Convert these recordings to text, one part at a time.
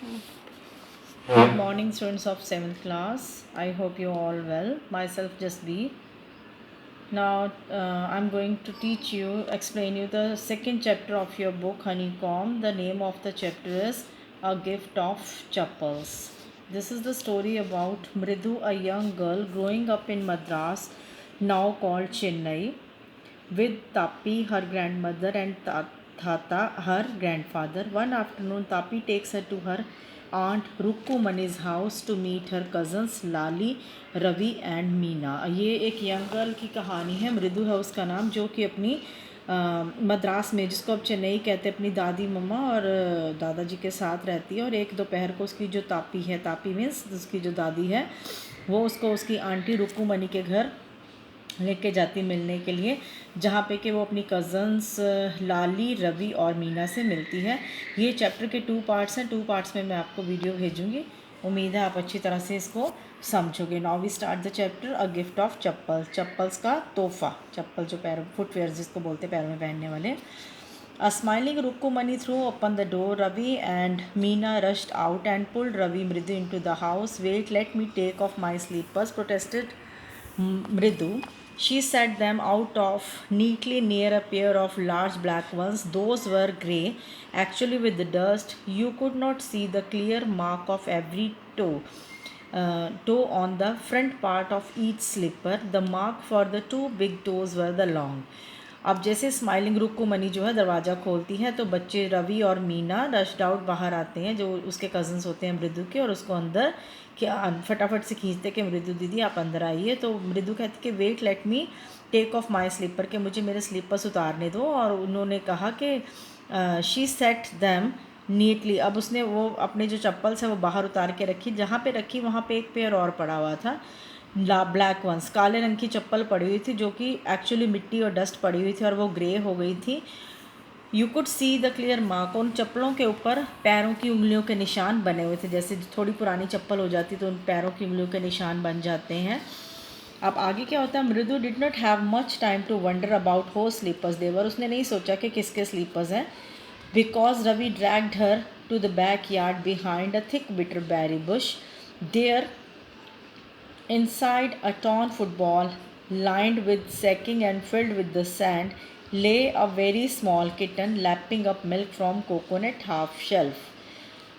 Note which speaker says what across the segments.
Speaker 1: Good morning, students of 7th class. I hope you all well. Myself, just be. Now, I'm going to explain you the second chapter of your book, Honeycomb. The name of the chapter is A Gift of Chappals. This is the story about Mridu, a young girl growing up in Madras, now called Chennai, with Tapi, her grandmother, and Thata, her grandfather. One afternoon, Tapi takes her to her aunt Rukumani's house to meet her cousins Lali, Ravi and Meena. ये एक young girl की कहानी है। मृदु है उसका नाम, जो कि अपनी मद्रास में, जिसको अब चेन्नई कहते हैं, अपनी दादी मम्मा और दादाजी के साथ रहती है। और एक दोपहर को उसकी जो तापी है, तापी मीन्स उसकी जो दादी है, वो उसको उसकी आंटी रुक्कुमणी के घर लेके जाती मिलने के लिए, जहाँ पे कि वो अपनी कज़न्स लाली, रवि और मीना से मिलती है। ये चैप्टर के 2 पार्ट्स हैं। 2 पार्ट्स में मैं आपको वीडियो भेजूँगी। उम्मीद है आप अच्छी तरह से इसको समझोगे। Now we start the chapter a gift of chappal. Chappals का तोहफा, चप्पल जो पैरों, फुटवेयर जिसको बोलते हैं पैरों में पहनने वाले। A smiling Rukkumani threw open the door. Ravi and Meena rushed out and pulled Ravi Mridu into the house. Wait, let me take off my slippers, protested Mridu. She set them out of neatly near a pair of large black ones. Those were grey, actually with the dust. You could not see the clear mark of every toe on the front part of each slipper. The mark for the 2 big toes were the long. अब जैसे smiling रुक्कुमनी जो है दरवाज़ा खोलती है, तो बच्चे रवि और मीना रश्ड आउट बाहर आते हैं, जो उसके कज़न्स होते हैं मृदु के, और उसको अंदर क्या फटाफट से खींचते कि मृदु दीदी आप अंदर आइए। तो मृदु कहती कि wait, let me take off my slipper, के मुझे मेरे स्लीपर्स उतारने दो। और उन्होंने कहा कि शी सेट दैम नीटली। अब उसने वो अपने जो चप्पल्स हैं वो बाहर उतार के रखी। जहाँ पे रखी वहाँ पे एक पेयर और पड़ा हुआ था, ब्लैक वंस, काले रंग की चप्पल पड़ी हुई थी, जो कि एक्चुअली मिट्टी और डस्ट पड़ी हुई थी और वो ग्रे हो गई थी। You could see the clear mark. उन चप्पलों के ऊपर पैरों की उंगलियों के निशान बने हुए थे। जैसे थोड़ी पुरानी चप्पल हो जाती तो उन पैरों की उंगलियों के निशान बन जाते हैं। अब आगे क्या होता है, Mridu did not have much time to wonder about who slippers they were. उसने नहीं सोचा कि किसके स्लीपर्स हैं, because Ravi dragged her to the backyard behind a thick bitter berry bush. There inside a torn football lined with sacking and filled with the sand lay a very small kitten lapping up milk from coconut half shelf.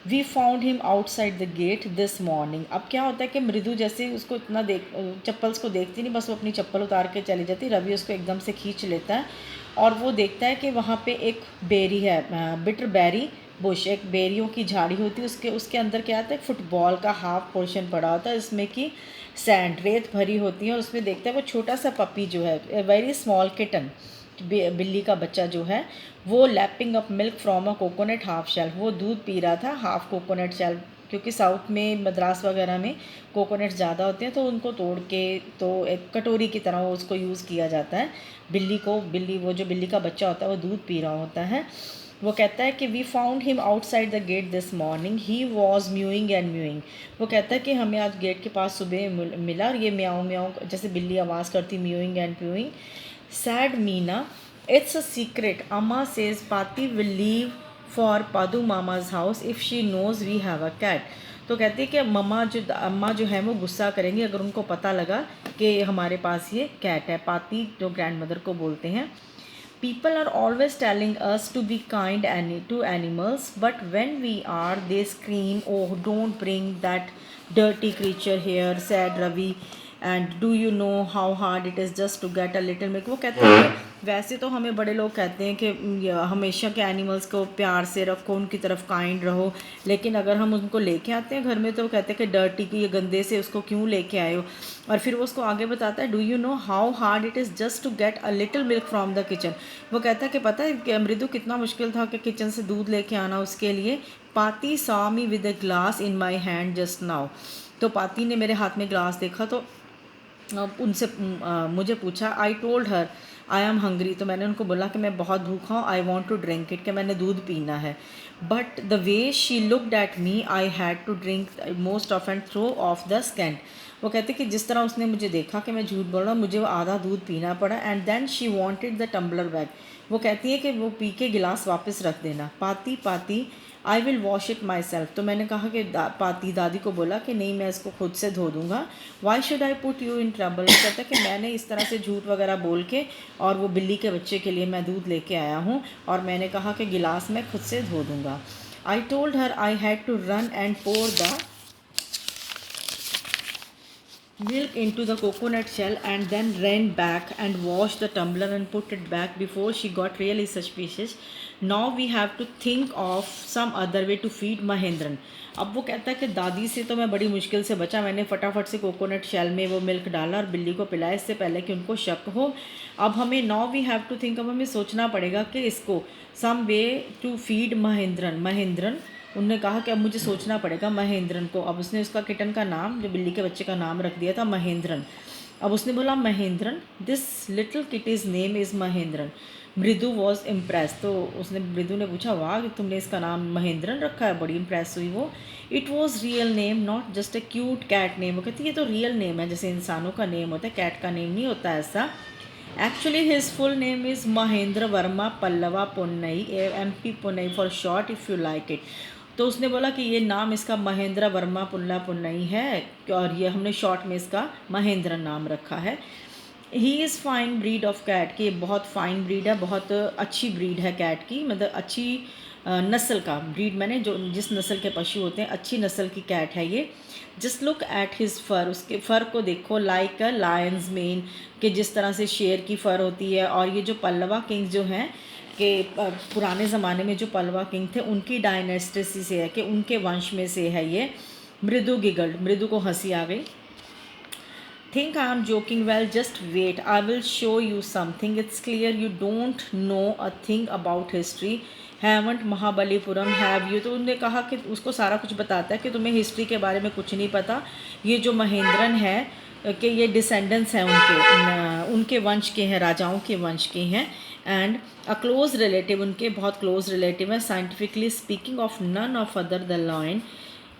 Speaker 1: We found him outside the gate this morning. अब क्या होता है कि मृदु जैसे उसको इतना चप्पल्स को देखती नहीं, बस वो अपनी चप्पल उतार के चली जाती। रवि उसको एकदम से खींच लेता है और वो देखता है कि वहाँ पे एक बेरी है, बिटर बेरी बुश, एक बेरियों की झाड़ी होती है। उसके अंदर क्या आता है, फुटबॉल का हाफ पोर्शन पड़ा होता है, इसमें कि सैंड, रेत भरी होती है। और उसमें देखता है वो छोटा सा पपी जो है, ए वेरी स्मॉल किटन, बिल्ली का बच्चा जो है, वो lapping up milk from a coconut half shelf, वो दूध पी रहा था हाफ कोकोनट शेल्फ, क्योंकि साउथ में मद्रास वगैरह में कोकोनट ज़्यादा होते हैं, तो उनको तोड़ के तो एक कटोरी की तरह वो उसको यूज़ किया जाता है। वो जो बिल्ली का बच्चा होता है वो दूध पी रहा होता है। वो कहता है कि we found him outside the gate this morning, he was mewing and mewing. वो कहता है कि हमें आज गेट के पास सुबह मिला और ये म्याऊं म्याऊं जैसे बिल्ली आवाज़ करती, mowing and mowing. Said Meena, it's a secret. Amma says Pati will leave for Padu Mama's house if she knows we have a cat. तो कहती है कि अम्मा जो है वो गुस्सा करेंगी अगर उनको पता लगा कि हमारे पास ये कैट है। पाती जो ग्रैंड मदर को बोलते हैं। People are always telling us to be kind to animals, but when we are, they scream, "Oh, don't bring that dirty creature here," said Ravi. And do you know how hard it is just to get a little milk? वो कहते हैं कि वैसे तो हमें बड़े लोग कहते हैं कि हमेशा के एनिमल्स को प्यार से रखो, उनकी तरफ काइंड रहो, लेकिन अगर हम उनको लेके आते हैं घर में तो वो कहते हैं कि डर्टी की, ये गंदे से उसको क्यों लेके आए हो। और फिर वो उसको आगे बताता है, do you know how hard it is just to get a little milk from the kitchen. वो कहता है कि पता है कि मृदु कितना मुश्किल था कि किचन से दूध लेके आना उसके लिए। पाती saw me with a glass in my hand just now. तो पाती ने मेरे हाथ में ग्लास देखा तो उनसे मुझे पूछा, I told her I am hungry, तो मैंने उनको बोला कि मैं बहुत भूखा हूँ, I want to drink it, कि मैंने दूध पीना है। But the way she looked at me I had to drink most of and throw off the skin. वो कहते कि जिस तरह उसने मुझे देखा कि मैं झूठ बोल रहा हूँ, मुझे वो आधा दूध पीना पड़ा। And then she wanted the tumbler back. वो कहती है कि वो पी के गिलास वापस रख देना। पाती I will wash it my self. तो मैंने कहा कि दादी को बोला कि नहीं, मैं इसको खुद से धो दूँगा। Why should I put you in trouble. कहता है कि मैंने इस तरह से झूठ वगैरह बोल के, और वो बिल्ली के बच्चे के लिए मैं दूध लेके आया हूँ, और मैंने कहा कि गिलास मैं खुद से धो दूँगा। I told her I had to run and pour the milk into the coconut shell and then ran back and washed the tumbler and put it back before she got really suspicious. Now we have to think of some other way to feed Mahendran. अब वो कहता है कि दादी से तो मैं बड़ी मुश्किल से बचा, मैंने फटाफट से कोकोनट शेल में वो मिल्क डाला और बिल्ली को पिलाया इससे पहले कि उनको शक हो। अब हमें now we have to think, अब हमें सोचना पड़ेगा कि इसको some way to feed Mahendran. उन्होंने कहा कि अब मुझे सोचना पड़ेगा महेंद्रन को। अब उसने उसका किटन का नाम, जो बिल्ली के बच्चे का नाम, रख दिया था महेंद्रन। अब उसने बोला Mahendran, this little kitties name is Mahendran. मृदु वॉज इम्प्रेस। तो मृदु ने पूछा, वाह तुमने इसका नाम महेंद्रन रखा है, बड़ी इम्प्रेस हुई वो। It was real name not just a cute cat name. वो कहती है ये तो रियल नेम है, जैसे इंसानों का नेम होता है, कैट का नेम नहीं होता ऐसा। Actually his full name is Mahendra Verma Pallava पुन्नई, MP पुन्नई for short if you like it. तो उसने बोला कि ये नाम इसका महेंद्र वर्मा पुल्ला पुन्नई है, और ये हमने शॉर्ट में इसका महेंद्र नाम रखा है। He is fine breed of cat, कि ये बहुत फाइन ब्रीड है, बहुत अच्छी ब्रीड है कैट की, मतलब अच्छी नस्ल का। ब्रीड मैंने जो जिस नस्ल के पशु होते हैं, अच्छी नस्ल की कैट है ये। जस्ट लुक एट हिज फ़र, उसके फ़र को देखो, लाइक अ लायंस मेन, कि जिस तरह से शेर की फ़र होती है। और ये जो पल्लवा किंग जो हैं, कि पुराने ज़माने में जो पल्लवा किंग थे उनकी डायनेस्टी से है, कि उनके वंश में से है ये। मृदु गिगल्ड, मृदु को हंसी आ गई। Think I am joking, well just wait, I will show you something, it's clear you don't know a thing about history, haven't Mahabalipuram have you. तो उन्होंने कहा कि उसको सारा कुछ बताता है कि तुम्हें हिस्ट्री के बारे में कुछ नहीं पता। ये जो महेंद्रन है कि ये डिसेंडेंट्स हैं उनके वंश के हैं, राजाओं के वंश के हैं। एंड अ क्लोज रिलेटिव, उनके बहुत क्लोज रिलेटिव है। Scientifically speaking of none of other the lion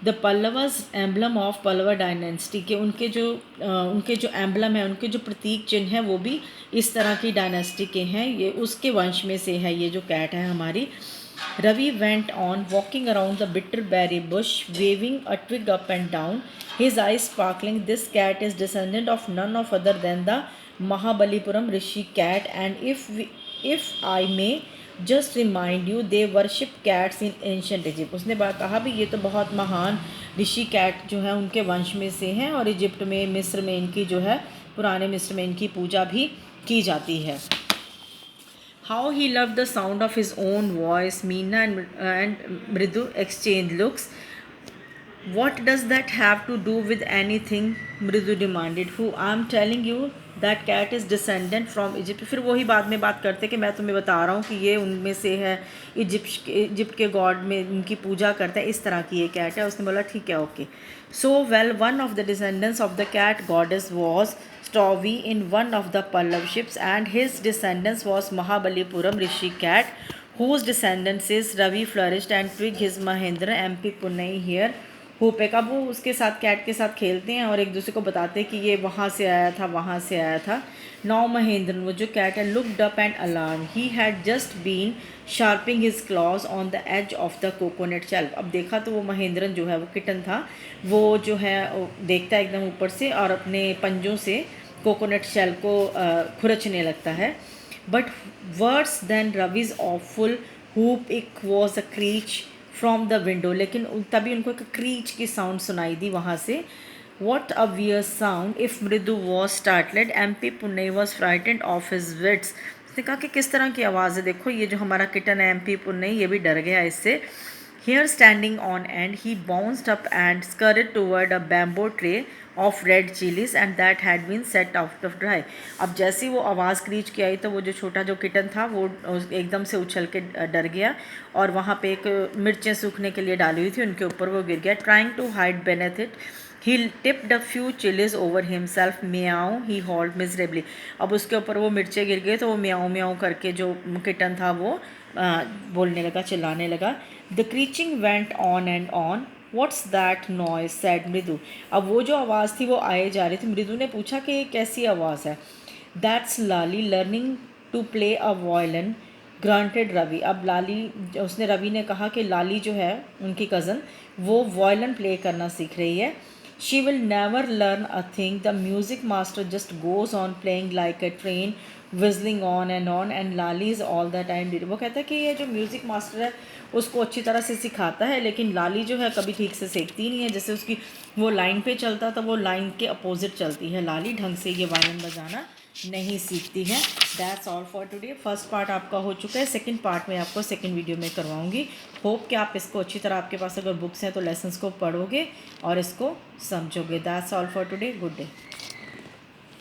Speaker 1: the Pallavas emblem of Pallava dynasty, के उनके जो एम्बलम है, उनके जो प्रतीक चिन्ह हैं, वो भी इस तरह की डायनेस्टी के हैं, ये उसके वंश में से है ये जो कैट है हमारी। Ravi went on walking around the bitter berry bush waving a twig up and down, his eye sparkling, this cat is descendant of none of other than the Mahabalipuram Rishi cat, and if I may just remind you they worship cats in ancient Egypt. उसने कहा भी ये तो बहुत महान ऋषि cat जो है उनके वंश में से हैं, और इजिप्ट में, मिस्र में इनकी जो है, पुराने मिस्र में इनकी पूजा भी की जाती है। How he love the sound of his own voice, Meena and Mridu exchange looks. What does that have to do with anything? मृदु demanded. Who? I am telling you that cat is descendant from Egypt. फिर वही बाद में बात करते कि मैं तुम्हें बता रहा हूँ कि ये उनमें से है, इजिप्ट के गॉड में उनकी पूजा करते हैं, इस तरह की ये कैट है। उसने बोला ठीक है, okay. So well one of the descendants of the cat goddess was stowaway in one of the Pallava ships, and his descendants was Mahabalipuram Rishi cat, whose descendants is Ravi flourished and twig his Mahendra MP Punnai here. Hope है। अब वो उसके साथ, cat के साथ खेलते हैं और एक दूसरे को बताते हैं कि ये वहाँ से आया था, वहाँ से आया था। नाउ महेंद्रन, वो जो कैट है, looked up and alarm, he had just been sharpening his claws on the edge of the coconut shell. अब देखा तो वो महेंद्रन जो है, वो किटन था, वो जो है देखता है एकदम ऊपर से और अपने पंजों से कोकोनट शेल को खुरचने लगता है। बट वर्ड्स देन रवीज ऑफुल हुप इक was a screech from the window, लेकिन तभी उनको एक क्रीच की साउंड सुनाई दी वहाँ से। What a weird sound if Mridu was startled, MP Punnai was frightened of his wits. उसने कहा कि किस तरह की आवाज़ है, देखो ये जो हमारा किटन है MP पुन्नई, ये भी डर गया इससे। Here standing on end, he bounced up and scurried toward a bamboo tray of red chilies and that had been set out of dry. अब जैसे ही वो आवाज़ क्रीच की आई तो वो जो छोटा जो किटन था वो एकदम से उछल के डर गया और वहाँ पे एक मिर्चें सूखने के लिए डाली हुई थी, उनके ऊपर वो गिर गया। Trying to hide beneath it, he tipped a few chilies over himself. Meow, he hauled miserably. अब उसके ऊपर वो मिर्चें गिर गए तो वो म्याऊं म्याऊं करके जो किटन था वो बोलने लगा, चिल्लाने लगा। The screeching went on and on. What's that noise said Mridu. अब वो जो आवाज़ थी वो आए जा रही थी। मृदु ने पूछा कि ये कैसी आवाज़ है. That's Lali learning to play a violin granted Ravi. अब लाली, उसने रवि ने कहा कि लाली जो है उनकी कज़न, वो वायलिन प्ले करना सीख रही है। She will never learn a thing, the music master just goes on playing like a train विजलिंग on and Lali is all the time. वो कहता है कि ये जो म्यूज़िक मास्टर है उसको अच्छी तरह से सिखाता है, लेकिन लाली जो है कभी ठीक से सीखती नहीं है। जैसे उसकी वो लाइन पे चलता था, वो लाइन के अपोजिट चलती है। लाली ढंग से ये वायलिन बजाना नहीं सीखती है। That's all for today. First part आपका हो चुका है, सेकंड पार्ट में आपको सेकंड वीडियो में करवाऊंगी। होप कि आप इसको अच्छी तरह, आपके पास अगर बुक्स हैं तो लेसन्स को पढ़ोगे और इसको समझोगे। That's all for today. Good day.